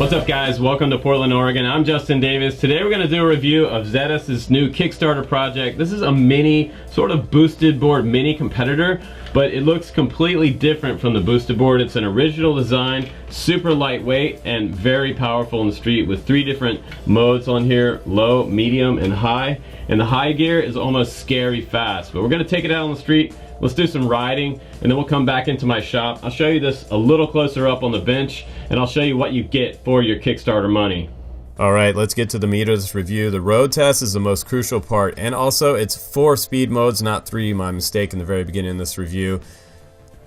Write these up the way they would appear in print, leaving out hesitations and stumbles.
What's up guys, welcome to Portland, Oregon. I'm Justin Davis. Today we're going to do a review of Zetazs' new Kickstarter project. This is a mini, sort of boosted board mini competitor, but it looks completely different from the boosted board. It's an original design, super lightweight, and very powerful in the street with 3 different modes on here, low, medium, and high. And the high gear is almost scary fast, but we're going to take it out on the street. Let's do some riding, and then we'll come back into my shop. I'll show you this a little closer up on the bench, and I'll show you what you get for your Kickstarter money. All right, let's get to the meat of this review. The road test is the most crucial part, and also it's 4 speed modes, not 3, my mistake in the very beginning of this review.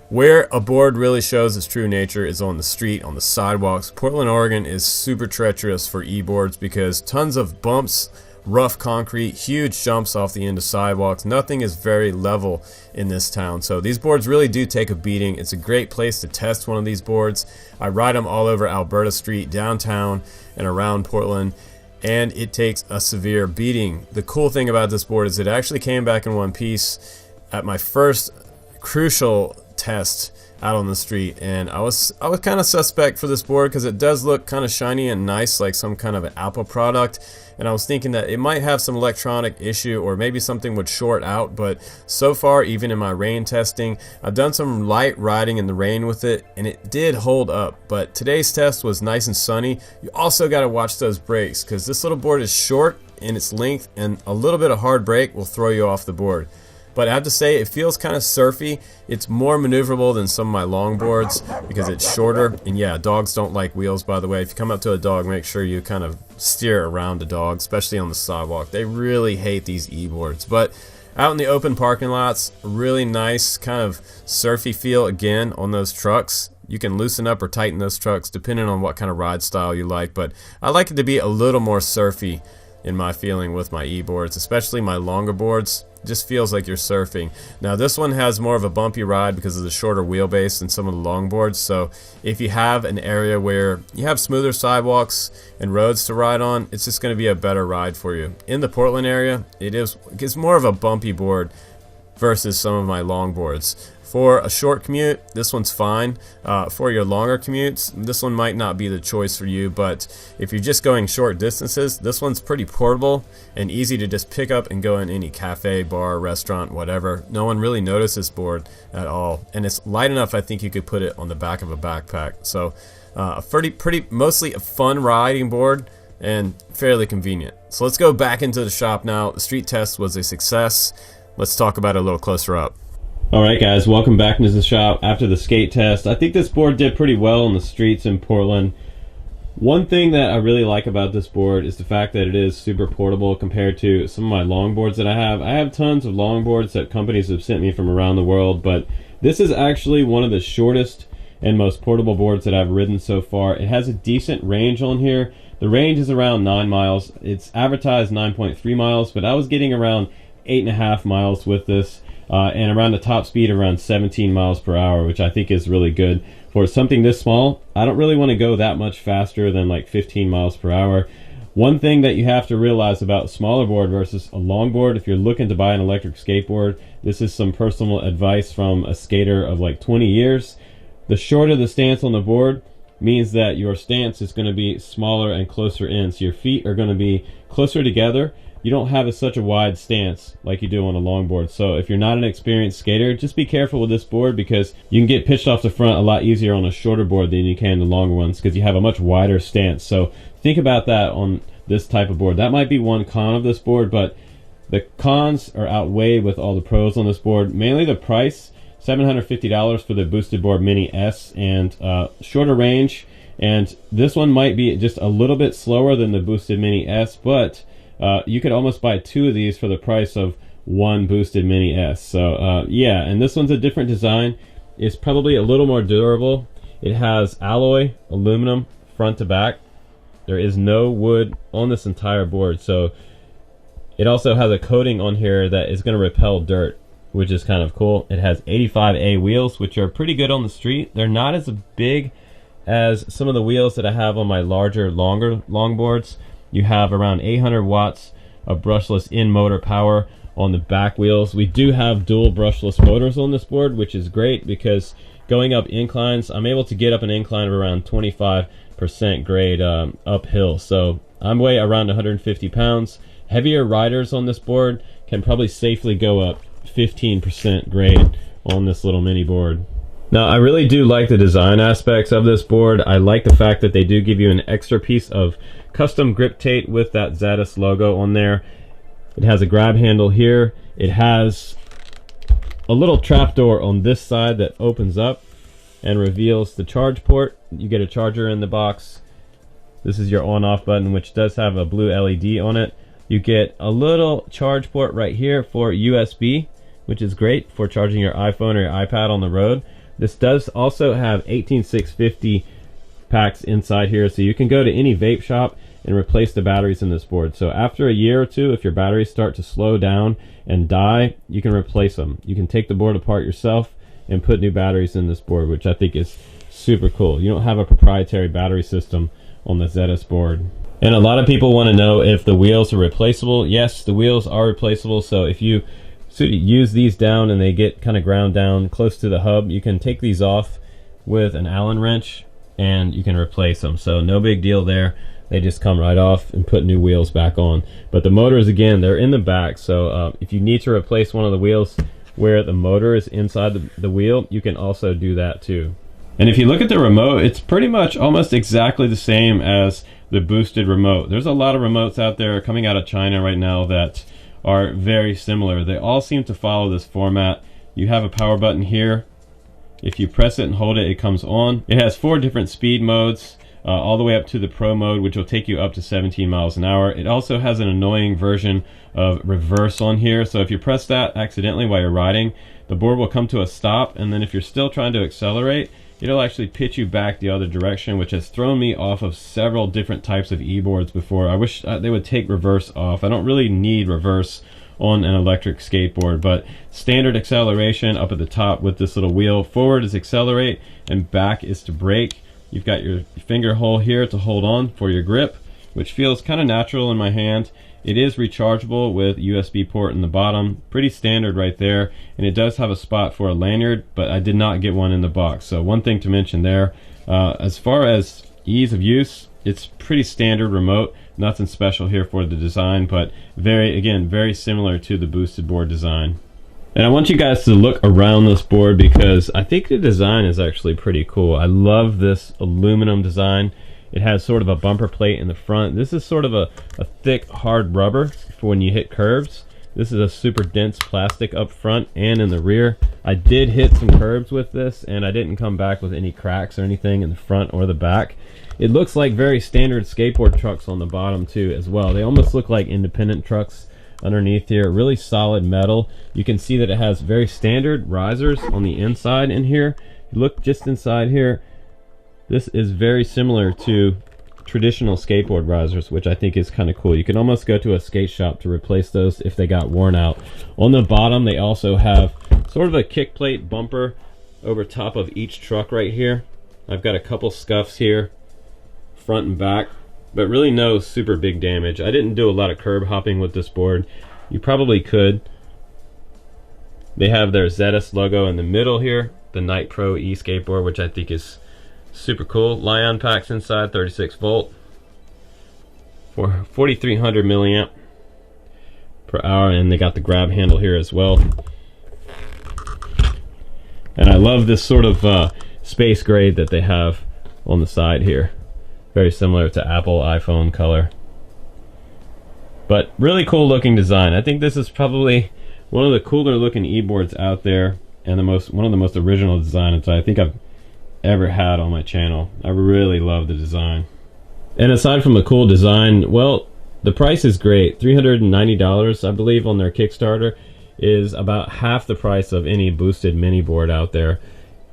Where a board really shows its true nature is on the street, on the sidewalks. Portland, Oregon is super treacherous for e-boards because tons of bumps, rough concrete, huge jumps off the end of sidewalks. Nothing is very level in this town, so these boards really do take a beating. It's a great place to test one of these boards. I ride them all over Alberta Street, downtown, and around Portland, and it takes a severe beating. The cool thing about this board is it actually came back in one piece at my first crucial test out on the street, and I was kind of suspect for this board because it does look kind of shiny and nice, like some kind of an Apple product, and I was thinking that it might have some electronic issue or maybe something would short out. But so far, even in my rain testing, I've done some light riding in the rain with it, and it did hold up. But today's test was nice and sunny. You also got to watch those brakes because this little board is short in its length, and a little bit of hard brake will throw you off the board. But I have to say, it feels kind of surfy. It's more maneuverable than some of my long boards because it's shorter. And yeah, dogs don't like wheels, by the way. If you come up to a dog, make sure you kind of steer around the dog, especially on the sidewalk. They really hate these e-boards. But out in the open parking lots, really nice kind of surfy feel again on those trucks. You can loosen up or tighten those trucks depending on what kind of ride style you like. But I like it to be a little more surfy in my feeling with my e-boards, especially my longer boards. Just feels like you're surfing. Now this one has more of a bumpy ride because of the shorter wheelbase than some of the long boards. So if you have an area where you have smoother sidewalks and roads to ride on, it's just going to be a better ride for you. In the Portland area, it's more of a bumpy board versus some of my long boards. For a short commute, this one's fine. For your longer commutes, this one might not be the choice for you, but if you're just going short distances, this one's pretty portable and easy to just pick up and go in any cafe, bar, restaurant, whatever. No one really noticed this board at all, and it's light enough I think you could put it on the back of a backpack. So a pretty mostly a fun riding board and fairly convenient. So let's go back into the shop now. The street test was a success. Let's talk about it a little closer up. Alright guys, welcome back into the shop after the skate test. I think this board did pretty well on the streets in Portland. One thing that I really like about this board is the fact that it is super portable compared to some of my longboards that I have. I have tons of longboards that companies have sent me from around the world, but this is actually one of the shortest and most portable boards that I've ridden so far. It has a decent range on here. The range is around 9 miles. It's advertised 9.3 miles, but I was getting around 8.5 miles with this. And around the top speed around 17 miles per hour, which I think is really good. For something this small, I don't really want to go that much faster than like 15 miles per hour. One thing that you have to realize about a smaller board versus a long board, if you're looking to buy an electric skateboard, this is some personal advice from a skater of like 20 years. The shorter the stance on the board means that your stance is going to be smaller and closer in. So your feet are going to be closer together. You don't have such a wide stance like you do on a longboard. So if you're not an experienced skater, just be careful with this board because you can get pitched off the front a lot easier on a shorter board than you can the longer ones because you have a much wider stance. So think about that on this type of board. That might be one con of this board, but the cons are outweighed with all the pros on this board. Mainly the price, $750 for the Boosted Board Mini S, and shorter range. And this one might be just a little bit slower than the Boosted Mini S, but you could almost buy 2 of these for the price of one Boosted Mini S. So yeah, and this one's a different design. It's probably a little more durable. It has alloy aluminum front to back. There is no wood on this entire board. So it also has a coating on here that is going to repel dirt, which is kind of cool. It has 85A wheels, which are pretty good on the street. They're not as big as some of the wheels that I have on my larger, longer longboards. You have around 800 watts of brushless in-motor power on the back wheels. We do have dual brushless motors on this board, which is great because going up inclines, I'm able to get up an incline of around 25% grade uphill. So I'm weigh around 150 pounds. Heavier riders on this board can probably safely go up 15% grade on this little mini board. Now, I really do like the design aspects of this board. I like the fact that they do give you an extra piece of custom grip tape with that Zetazs logo on there. It has a grab handle here. It has a little trapdoor on this side that opens up and reveals the charge port. You get a charger in the box. This is your on-off button, which does have a blue LED on it. You get a little charge port right here for USB, which is great for charging your iPhone or your iPad on the road. This does also have 18650 packs inside here, so you can go to any vape shop and replace the batteries in this board. So after a year or two, if your batteries start to slow down and die, you can replace them. You can take the board apart yourself and put new batteries in this board, which I think is super cool. You don't have a proprietary battery system on the Zetazs board. And a lot of people want to know if the wheels are replaceable. Yes, the wheels are replaceable. So if you use these down and they get kind of ground down close to the hub, you can take these off with an Allen wrench and you can replace them. So no big deal there. They just come right off and put new wheels back on. But the motors, again, they're in the back. So if you need to replace one of the wheels where the motor is inside the wheel, you can also do that too. And if you look at the remote, it's pretty much almost exactly the same as the boosted remote. There's a lot of remotes out there coming out of China right now that are very similar. They all seem to follow this format. You have a power button here. If you press it and hold it, it comes on. It has 4 different speed modes, all the way up to the Pro mode, which will take you up to 17 miles an hour. It also has an annoying version of reverse on here. So if you press that accidentally while you're riding, the board will come to a stop, and then if you're still trying to accelerate, it'll actually pitch you back the other direction, which has thrown me off of several different types of e-boards before. I wish they would take reverse off. I don't really need reverse on an electric skateboard, but standard acceleration up at the top with this little wheel. Forward is accelerate and back is to brake. You've got your finger hole here to hold on for your grip, which feels kind of natural in my hand. It is rechargeable with USB port in the bottom, pretty standard right there, and it does have a spot for a lanyard, but I did not get one in the box. So one thing to mention there, as far as ease of use, it's pretty standard remote, nothing special here for the design, but very similar to the boosted board design. And I want you guys to look around this board because I think the design is actually pretty cool. I love this aluminum design. It has sort of a bumper plate in the front. This is sort of a thick, hard rubber for when you hit curves. This is a super dense plastic up front and in the rear. I did hit some curbs with this, and I didn't come back with any cracks or anything in the front or the back. It looks like very standard skateboard trucks on the bottom too as well. They almost look like independent trucks underneath here. Really solid metal. You can see that it has very standard risers on the inside in here. You look just inside here. This is very similar to traditional skateboard risers, which I think is kind of cool. You can almost go to a skate shop to replace those if they got worn out. On the bottom, they also have sort of a kick plate bumper over top of each truck right here. I've got a couple scuffs here, front and back, but really no super big damage. I didn't do a lot of curb hopping with this board. You probably could. They have their Zetazs logo in the middle here, the Night Pro e-skateboard, which I think is super cool. Li-ion packs inside, 36 volt for 4300 milliamp per hour, and they got the grab handle here as well. And I love this sort of space gray that they have on the side here. Very similar to Apple iPhone color. But really cool looking design. I think this is probably one of the cooler looking e-boards out there, and one of the most original designs I think I've ever had on my channel. I really love the design. And aside from the cool design, well, the price is great. $390, I believe, on their Kickstarter is about half the price of any boosted mini board out there.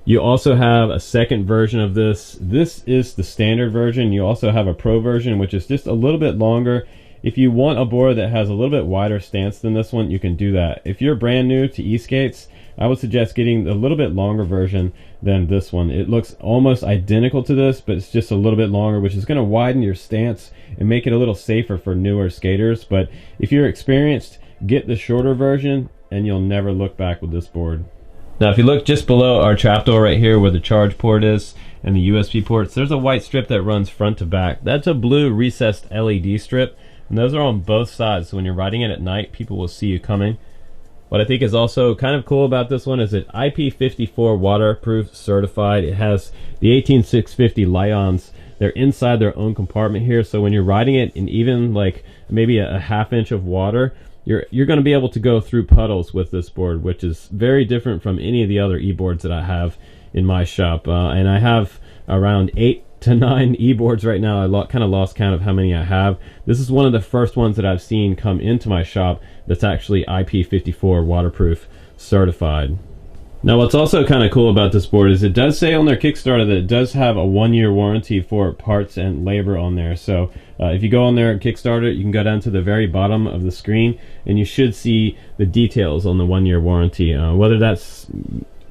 You also have a second version of this. This is the standard version. You also have a Pro version, which is just a little bit longer. If you want a board that has a little bit wider stance than this one, you can do that. If you're brand new to e-skates, I would suggest getting a little bit longer version than this one. It looks almost identical to this, but it's just a little bit longer, which is going to widen your stance and make it a little safer for newer skaters. But if you're experienced, get the shorter version and you'll never look back with this board. Now if you look just below our trapdoor right here where the charge port is and the USB ports, there's a white strip that runs front to back. That's a blue recessed LED strip, and those are on both sides, so when you're riding it at night, people will see you coming. What I think is also kind of cool about this one is it IP54 waterproof certified. It has the 18650 lions. They're inside their own compartment here, so when you're riding it in even like maybe a half inch of water, you're going to be able to go through puddles with this board, which is very different from any of the other e-boards that I have in my shop. And I have around 8 to 9 e-boards right now. I kind of lost count of how many I have. This is one of the first ones that I've seen come into my shop that's actually IP54 waterproof certified. Now what's also kind of cool about this board is it does say on their Kickstarter that it does have a 1-year warranty for parts and labor on there. So if you go on there at Kickstarter, you can go down to the very bottom of the screen and you should see the details on the 1-year warranty. Whether that's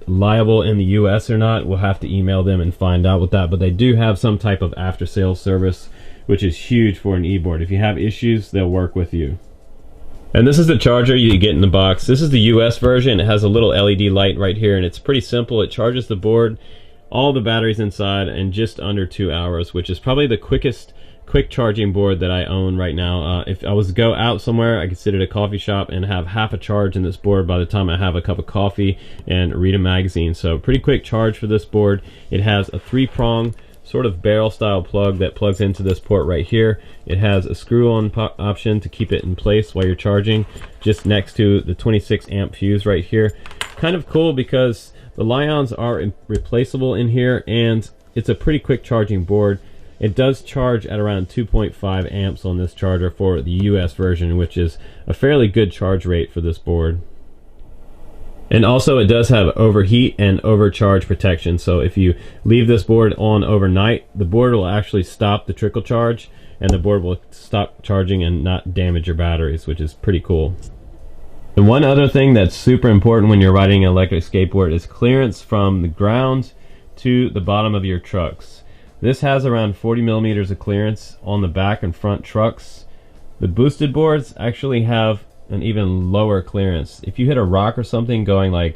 liable in the US or not, we'll have to email them and find out with that, but they do have some type of after sales service, which is huge for an e-board. If you have issues, they'll work with you. And this is the charger you get in the box. This is the US version. It has a little LED light right here, and it's pretty simple. It charges the board, all the batteries inside, in just under 2 hours, which is probably the quick charging board that I own right now. If I was to go out somewhere, I could sit at a coffee shop and have half a charge in this board by the time I have a cup of coffee and read a magazine. So pretty quick charge for this board. It has a 3-prong sort of barrel style plug that plugs into this port right here. It has a screw on option to keep it in place while you're charging, just next to the 26 amp fuse right here. Kind of cool because the Lions are replaceable in here, and it's a pretty quick charging board. It does charge at around 2.5 amps on this charger for the US version, which is a fairly good charge rate for this board. And also it does have overheat and overcharge protection, so if you leave this board on overnight, the board will actually stop the trickle charge and the board will stop charging and not damage your batteries, which is pretty cool. And one other thing that's super important when you're riding an electric skateboard is clearance from the ground to the bottom of your trucks. This has around 40 millimeters of clearance on the back and front trucks. The boosted boards actually have an even lower clearance. If you hit a rock or something going like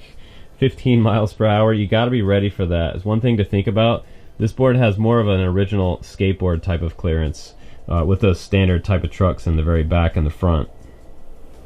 15 miles per hour, you got to be ready for that. It's one thing to think about. This board has more of an original skateboard type of clearance with those standard type of trucks in the very back and the front.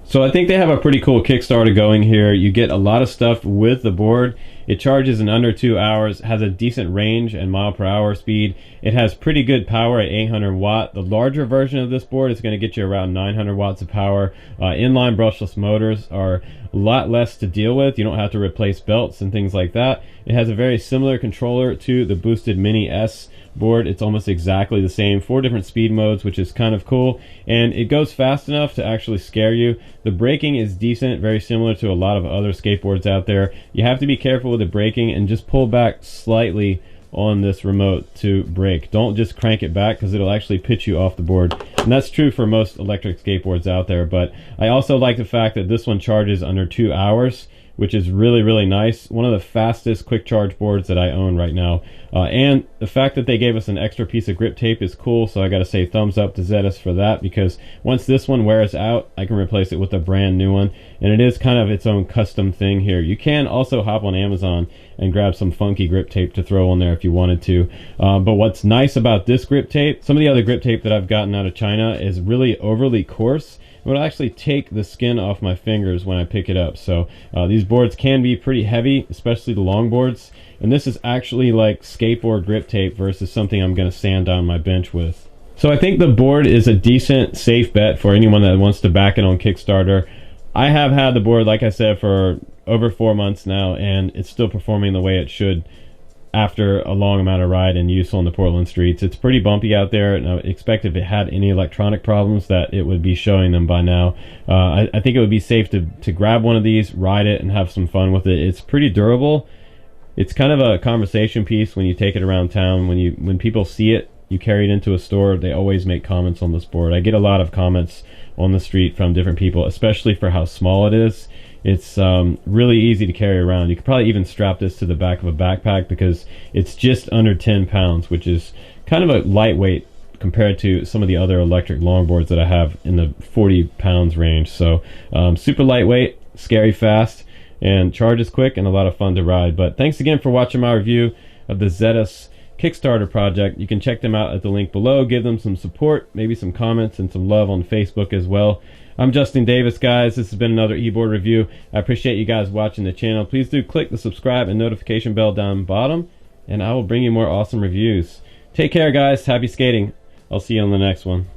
So I think they have a pretty cool Kickstarter going here. You get a lot of stuff with the board. It charges in under 2 hours, has a decent range and mile per hour speed. It has pretty good power at 800 watt. The larger version of this board is going to get you around 900 watts of power. Inline brushless motors are a lot less to deal with. You don't have to replace belts and things like that. It has a very similar controller to the boosted Mini S board. It's almost exactly the same, 4 different speed modes, which is kind of cool, and it goes fast enough to actually scare you. The braking is decent, very similar to a lot of other skateboards out there. You have to be careful with the braking and just pull back slightly on this remote to brake. Don't just crank it back because it'll actually pitch you off the board, and that's true for most electric skateboards out there. But I also like the fact that this one charges under 2 hours, which is really, really nice. One of the fastest quick charge boards that I own right now. And the fact that they gave us an extra piece of grip tape is cool, so I gotta say thumbs up to Zetazs for that, because once this one wears out, I can replace it with a brand new one, and it is kind of its own custom thing here. You can also hop on Amazon and grab some funky grip tape to throw on there if you wanted to. But what's nice about this grip tape, some of the other grip tape that I've gotten out of China is really overly coarse. It would actually take the skin off my fingers when I pick it up. So these boards can be pretty heavy, especially the long boards. And this is actually like skateboard grip tape versus something I'm going to sand down my bench with. So I think the board is a decent, safe bet for anyone that wants to back it on Kickstarter. I have had the board, like I said, for over 4 months now, and it's still performing the way it should after a long amount of ride and use on the Portland streets. It's pretty bumpy out there, and I expect if it had any electronic problems that it would be showing them by now. I think it would be safe to grab one of these, ride it, and have some fun with it. It's pretty durable. It's kind of a conversation piece when you take it around town. When people see it, you carry it into a store, they always make comments on this board. I get a lot of comments on the street from different people, especially for how small it is. It's really easy to carry around. You could probably even strap this to the back of a backpack because it's just under 10 pounds, which is kind of a lightweight compared to some of the other electric longboards that I have in the 40 pounds range. So super lightweight, scary fast, and charges quick and a lot of fun to ride. But thanks again for watching my review of the Zetazs Kickstarter project. You can check them out at the link below. Give them some support, maybe some comments and some love on Facebook as well. I'm Justin Davis, guys. This has been another eBoard review. I appreciate you guys watching the channel. Please do click the subscribe and notification bell down bottom, and I will bring you more awesome reviews. Take care, guys. Happy skating. I'll see you on the next one.